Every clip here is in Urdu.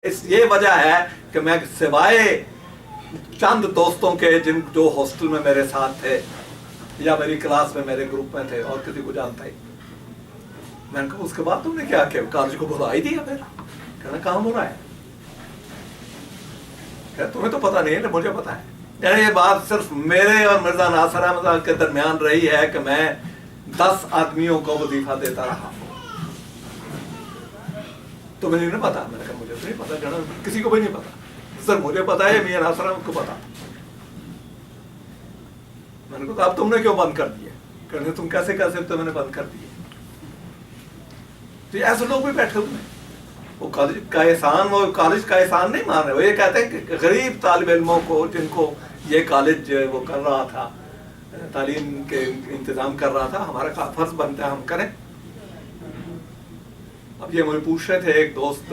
یہ وجہ ہے کہ میں سوائے چند دوستوں کے جو ہاسٹل میں میرے ساتھ تھے یا میری کلاس میں میرے گروپ میں تھے اور کسی کو جانتا ہی. میں نے کہا اس کے بعد تم نے کیا کیا کالج کو بلا ہی دیا. پھر کہنا کام ہو رہا ہے. کہ تمہیں تو پتا نہیں ہے مجھے پتا ہے. یعنی یہ بات صرف میرے اور مرزا ناصر احمد کے درمیان رہی ہے کہ میں 10 آدمیوں کو وظیفہ دیتا رہا. تو مجھے نہیں پتا. میں نے کہا مجھے نہیں پتا جانا, کسی کو بھی نہیں پتا, صرف مجھے پتا ہے میاں ناصر احمد کو پتا. میں نے کہا اب تم نے کیوں بند کر دیا؟ کہنے تم کیسے کیسے تو میں نے بند کر دیے. تو ایسے لوگ بھی بیٹھے ہوئے ہیں. وہ کالج کا احسان, وہ کالج کا احسان نہیں مان رہے. وہ یہ کہتے ہیں کہ غریب طالب علموں کو جن کو یہ کالج وہ کر رہا تھا, تعلیم کے انتظام کر رہا تھا, ہمارا فرض بنتا ہے ہم کریں. اب یہ مجھے پوچھ رہے تھے ایک دوست,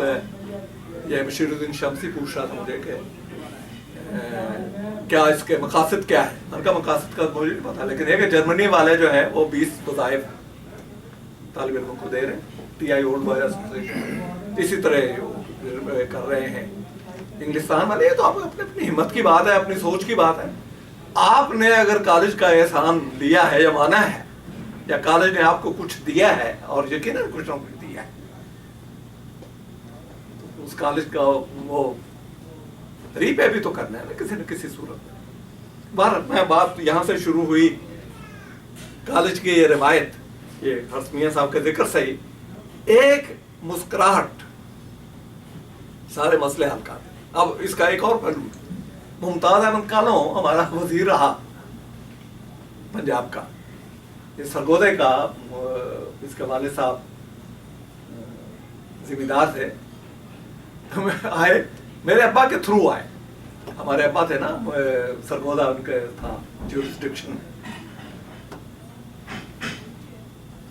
یہ بشیر الدین شمسی پوچھ رہا تھا مجھے کہ کیا اس کے مقاصد کیا ہے. ان کا مقاصد کا مجھے نہیں پتا, لیکن یہ کہ جرمنی والے جو ہیں وہ 20 وظائف طالب علموں کو دے رہے ہیں. T I old boy association اسی طرح کر رہے ہیں. انگلستان والے, یہ تو آپ اپنی اپنی ہمت کی بات ہے, اپنی سوچ کی بات ہے. آپ نے اگر کالج کا احسان لیا ہے یا مانا ہے, یا کالج نے آپ کو کچھ دیا ہے, اور یقیناً کچھ نہ کچھ دیا ہے, اس کالج کا وہ ری پے بھی تو کرنا ہے نا کسی نہ کسی صورت میں. بھارت میں بات یہاں سے شروع ہوئی, کالج کی یہ روایت, یہ حرس میاں صاحب کا ذکر صحیح, ایک مسکراہٹ سارے مسئلے حل کر دیں. اب اس کا ایک اور پہلو, ممتاز احمد کالوں ہمارا وزیر رہا پنجاب کا, یہ سرگودے کا, اس کے والد صاحب ذمہ دار تھے. آئے میرے ابا کے تھرو آئے. ہمارے ابا تھے نا سرگودا, ان کے تھا جورسڈکشن.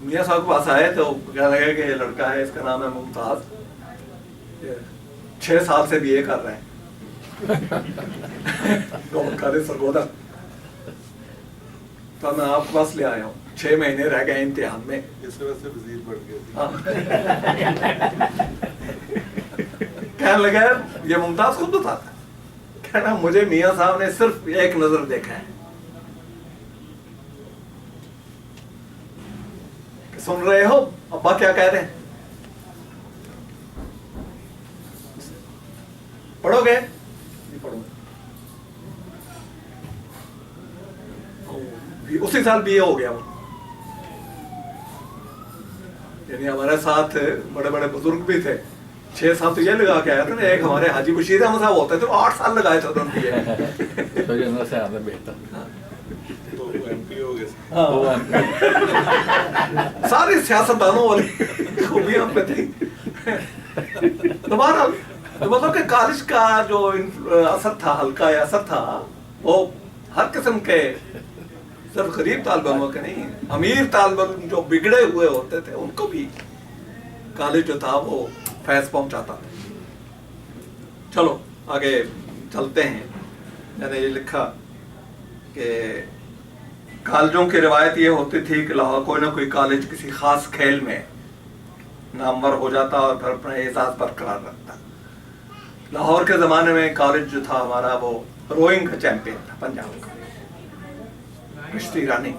میاں صاحب کے پاس آئے تو کہنے لگے کہ یہ لڑکا ہے, اس کا نام ہے ممتاز, 6 سال سے BA کر رہے ہیں سرگودا, تو میں آپ کے پاس لے آیا ہوں. 6 مہینے رہ گئے امتحان میں, اس وجہ سے وزیر بڑھ گیا. کہنے لگا یہ ممتاز خود بتاتا ہے, کہنا مجھے میاں صاحب نے صرف ایک نظر دیکھا ہے. کہ سن رہے ہو ابا کیا کہہ رہے ہیں, پڑھو گے نہیں پڑھو گے. اسی سال BA ہو گیا وہ. یعنی ہمارے ساتھ بڑے بڑے بزرگ بھی تھے, 6 سال تو یہ لگا کے آیا تھا نا. ایک ہمارے حاجی بشیر احمد صاحب ہوتے تھے, وہ 8 سال لگائے تھے انہوں نے. MP ہو گئے. ساری سیاستدانوں والی خوبیاں ہم پہ تھی. دوبارہ مطلب کہ کالج کا جو اثر تھا, ہلکا اثر تھا, وہ ہر قسم کے, صرف غریب طالب علموں کے نہیں, امیر طالب علم جو بگڑے ہوئے ہوتے تھے ان کو بھی کالج جو تھا وہ فیض پہنچاتا تھا. چلو آگے چلتے ہیں. میں نے یہ لکھا کہ کالجوں کی روایت یہ ہوتی تھی کہ کوئی نہ کوئی کالج کسی خاص کھیل میں نامور ہو جاتا اور پھر اپنا اعزاز برقرار رکھتا. لاہور کے زمانے میں کالج جو تھا ہمارا وہ روئنگ کا چیمپئن تھا پنجاب کا, کشتی رانی.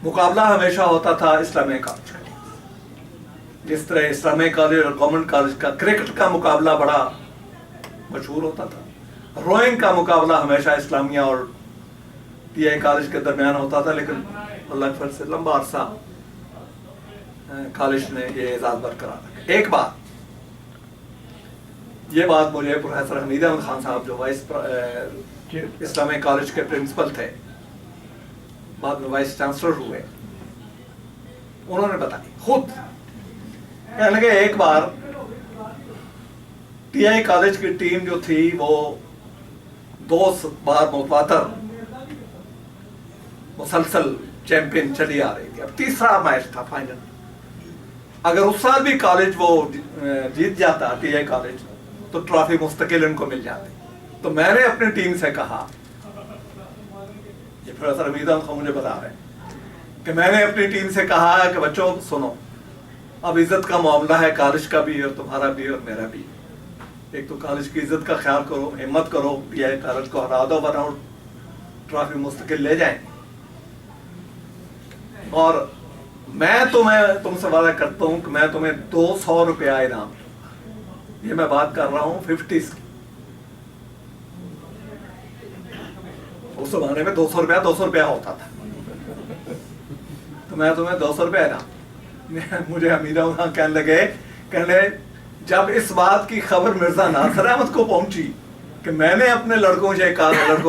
مقابلہ ہمیشہ ہوتا تھا اسلامیہ کالج کا, جس طرح اسلامیہ کالج اور گورنمنٹ کالج کا کرکٹ کا مقابلہ بڑا مشہور ہوتا تھا. روئنگ کا مقابلہ ہمیشہ اسلامیہ اور PI کالج کے درمیان ہوتا تھا, لیکن اللہ کے فضل سے لمبا عرصہ کالج نے یہ اعزاز برقرار رکھا. ایک بات, یہ بات مجھے پروفیسر حمید احمد خان صاحب جو وائس اسلامیہ کالج کے پرنسپل تھے, بعد میں وائس چانسلر ہوئے, انہوں نے بتائی خود. کہنے لگے ایک بار PI کالج کی ٹیم جو تھی وہ 2 بار متواتر مسلسل چیمپئن چلی آ رہی تھی. اب تیسرا میچ تھا فائنل. اگر اس سال بھی کالج وہ جیت جاتا PI کالج, تو ٹرافی مستقل ان کو مل جاتی. تو میں نے اپنی ٹیم سے کہا, یہ پروفیسر حمید احمد خان مجھے بتا رہے ہیں, کہ میں نے اپنی ٹیم سے کہا کہ بچوں سنو, اب عزت کا معاملہ ہے کالج کا بھی اور تمہارا بھی اور میرا بھی. ایک تو کالج کی عزت کا خیال کرو، ہمت کرو، یہ کالج کو ہرا دو ورنہ ٹرافی مستقل لے جائیں. اور میں تم سے وعدہ کرتا ہوں کہ میں تمہیں 200 روپیہ انعام، یہ میں بات کر رہا ہوں 50s کی. اس زمانے میں 200 روپیہ ہوتا تھا، تو میں تمہیں 200 روپیہ انعام. مجھے حمیدہ وہاں کہنے جب اس بات کی خبر مرزا ناصر احمد کو پہنچی کہ میں نے اپنے لڑکوں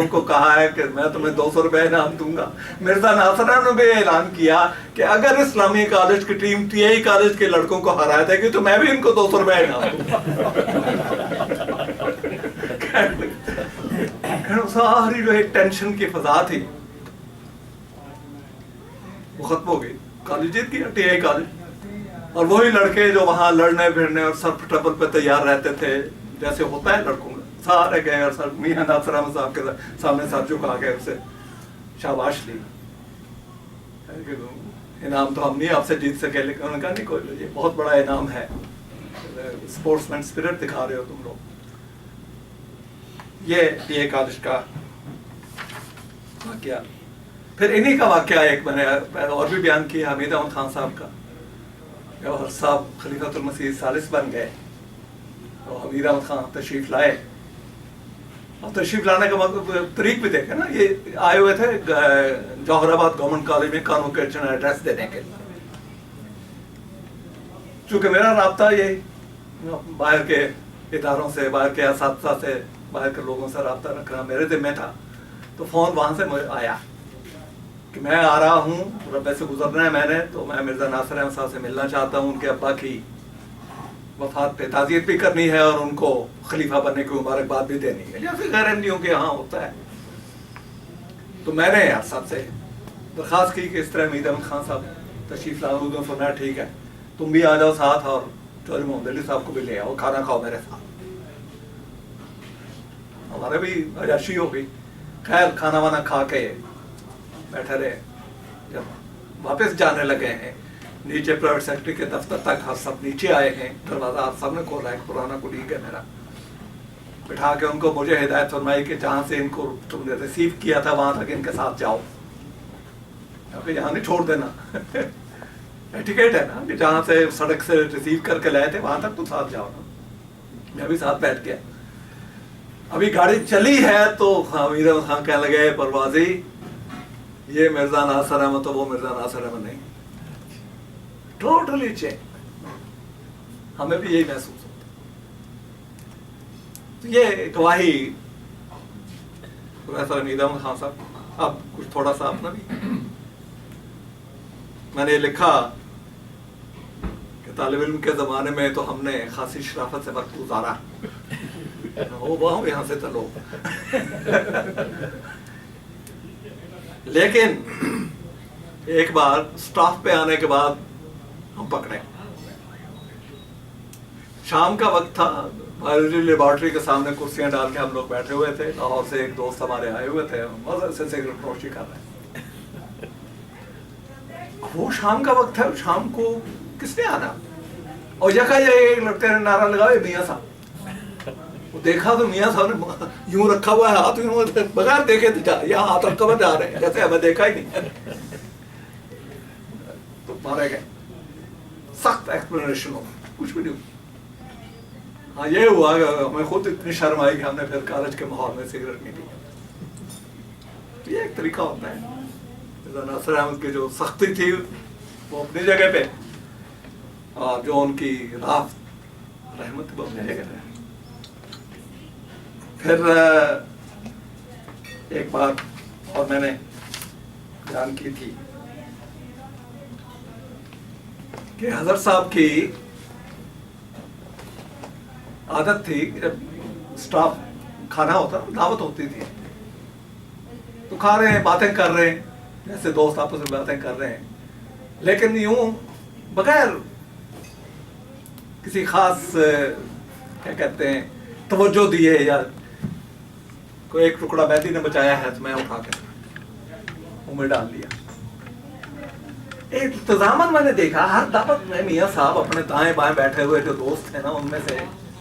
کو کہا ہے کہ میں تمہیں 200 روپے انعام دوں گا، مرزا ناصر احمد نے بھی اعلان کیا کہ اگر اسلامی کالج کی ٹیم ٹی آئی کالج کے لڑکوں کو ہرایا دے گی تو میں بھی ان کو 200 روپے انعام دوں گا. ساری جو ایک ٹینشن کی فضا تھی وہ ختم ہو گئی. کالج جیت گیا ٹی آئی کالج، اور وہی لڑکے جو وہاں لڑنے پھرنے اور سر ٹربل پہ تیار رہتے تھے جیسے ہوتا ہے لڑکوں کا، سارے گئے اور سر میاں ناصر احمد صاحب کے سامنے سر جھکا کے اسے شاباش لی. انعام تو ہم نہیں آپ سے جیت سکے، لیکن انہوں نے کہا نہیں کوئی، یہ بہت بڑا انعام ہے، اسپورٹس مین اسپرٹ دکھا رہے ہو تم لوگ. یہ کالج کا واقعہ. پھر انہی کا واقعہ ایک میں نے اور بھی بیان کیا، حمید احمد خان صاحب کا. جب صاحب خلیفۃ المسیح ثالث بن گئے تو حمید احمد خان تشریف لائے، اور تشریف لانے کا طریق بھی دیکھے نا، یہ آئے ہوئے تھے جوہر آباد گورنمنٹ کالج میں کانوکیشن ایڈریس دینے کے لیے. چونکہ میرا رابطہ یہ باہر کے اداروں سے، باہر کے اساتذہ سے، باہر کے لوگوں سے رابطہ رکھنا میرے ذمہ تھا، تو فون وہاں سے مجھے آیا کہ میں آ رہا ہوں، ربے سے گزرنا ہے میں نے، تو میں مرزا ناصر احمد صاحب سے ملنا چاہتا ہوں. ان کے ابا کی وفات پہ تعزیت بھی کرنی ہے اور ان کو خلیفہ بننے کی مبارکباد بھی دینی ہے، یا پھر غیر احمدیوں کے یہاں ہوتا ہے. تو میں نے یار صاحب سے درخواست کی کہ اس طرح حمید احمد خان صاحب تشریف لا رہے ہیں. فرمایا ٹھیک ہے، تم بھی آ جاؤ ساتھ، اور چودھری محمد علی صاحب کو بھی لے آؤ، کھانا کھاؤ میرے ساتھ. ہمارے بھی عیاشی ہو گئی. خیر کھانا وانا کھا کے بیٹھے رہے. جب واپس جانے لگے ہیں نیچے پرائیویٹ سیکٹری کے دفتر تک، ہر سب نیچے آئے ہیں، دروازہ آپ سب نے کھولا ہے، پرانا کولیگ ہے میرا. بٹھا کے ان کو مجھے ہدایت فرمائی کہ جہاں سے ان کو تم نے ریسیو کیا تھا وہاں تک ان کے ساتھ جاؤ، یہاں نہیں چھوڑ دینا. ایٹیکیٹ ہے نا کہ جہاں سے سڑک سے ریسیو کر کے لائے تھے وہاں تک تو ساتھ جاؤ نا. میں بھی ساتھ بیٹھ گیا. ابھی گاڑی چلی ہے تو حمید احمد خان کہنے لگے پروازی یہ مرزا ناصر احمد تو وہ مرزا ناصر احمد نہیں، ٹوٹلی چینج. ہمیں بھی یہی محسوس ہوتا. یہ گواہی پروفیسر حمید احمد خان صاحب. اب کچھ تھوڑا سا اپنا بھی میں نے لکھا کہ طالب علم کے زمانے میں تو ہم نے خاصی شرافت سے وقت گزارا، یہاں سے چلو. لیکن ایک بار سٹاف پہ آنے کے بعد ہم پکڑے. شام کا وقت تھا، بایولوجی لیبارٹری کے سامنے کرسیاں ڈال کے ہم لوگ بیٹھے ہوئے تھے. لاہور سے ایک دوست ہمارے آئے ہوئے تھے، مزے سے سگریٹ فروشی کر رہے ہیں. وہ شام کا وقت ہے، شام کو کس نے آنا، اور یکا ایک لڑکے نے نعرہ لگایا میاں صاحب. وہ دیکھا تو میاں صاحب نے یوں رکھا ہوا ہے ہاتھ، یوں بغیر دیکھے یہاں ہاتھ رکھا ہوا جا رہے ہیں جیسے ہمیں دیکھا ہی نہیں. تو مارے گئے. سخت ایکسپلینیشن ہو، کچھ بھی نہیں. ہاں یہ ہوا کہ ہمیں خود اتنی شرم آئی کہ ہم نے پھر کالج کے ماحول میں سگریٹ نہیں پی. یہ ایک طریقہ ہوتا ہے. ناصر احمد کی جو سختی تھی وہ اپنی جگہ پہ، اور جو ان کی رحمت وہ اپنی جگہ پہ. پھر ایک بات اور میں نے بیان کی تھی کہ حضرت صاحب کی عادت تھی کہ جب اسٹاف کھانا ہوتا دعوت ہوتی تھی تو کھا رہے ہیں، باتیں کر رہے ہیں جیسے دوست آپس میں باتیں کر رہے ہیں، لیکن یوں بغیر کسی خاص کیا کہتے ہیں توجہ دیے، یا کوئی ایک ٹکڑا مہندی نے بچایا ہے تو میں اٹھا کے منہ میں ڈال لیا. انتظاماً میں نے دیکھا ہر دعوت میں میاں صاحب اپنے دائیں بائیں بیٹھے ہوئے جو دوست ہیں نا ان میں سے